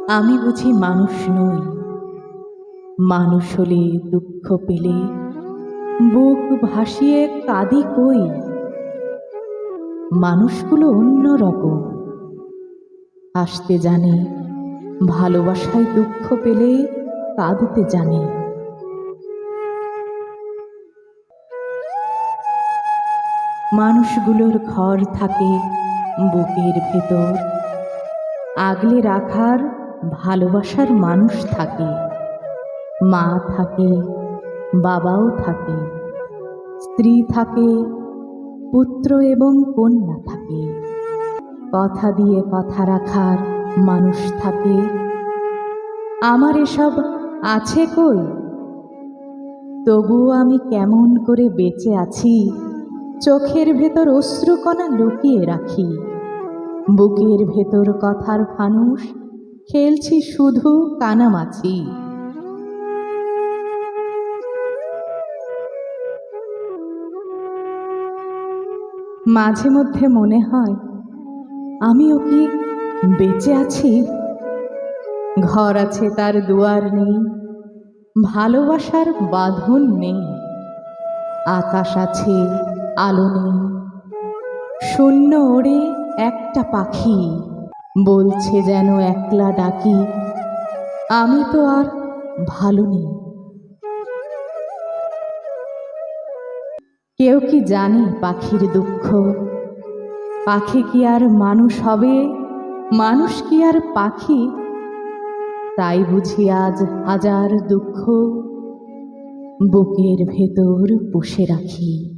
আমি বুঝি মানুষ নই। মানুষ হলে দুঃখ পেলে বুক ভাসিয়ে কাঁদি কই। মানুষগুলো অন্য রকম, হাসতে জানে, ভালোবাসায় দুঃখ পেলে কাঁদতে জানে। মানুষগুলোর ঘর থাকে বুকের ভেতর, আগলে রাখার ভালোবাসার মানুষ থাকে। মা থাকে, বাবাও থাকে, স্ত্রী থাকে, পুত্র এবং কন্যা থাকে। কথা দিয়ে কথা রাখার মানুষ থাকে। আমার এসব আছে কই? তবুও আমি কেমন করে বেঁচে আছি, চোখের ভেতর অশ্রুকণা লুকিয়ে রাখি। বুকের ভেতর কথার ফানুষ খেলছি শুধু কানামাছি। মাঝে মধ্যে মনে হয় আমিও কি বেঁচে আছি? ঘর আছে তার দুয়ার নেই, ভালোবাসার বাঁধন নেই। আকাশ আছে, আলো নেই, শূন্য ওড়ে একটা পাখি। বলছে যেন একলা ডাকি, আমি তো আর ভালো নেই। কেউ কি জানে পাখির দুঃখ? পাখি কি আর মানুষ হবে? মানুষ কি আর পাখি? তাই বুঝি আজ হাজার দুঃখ বুকের ভেতর পুষে রাখি।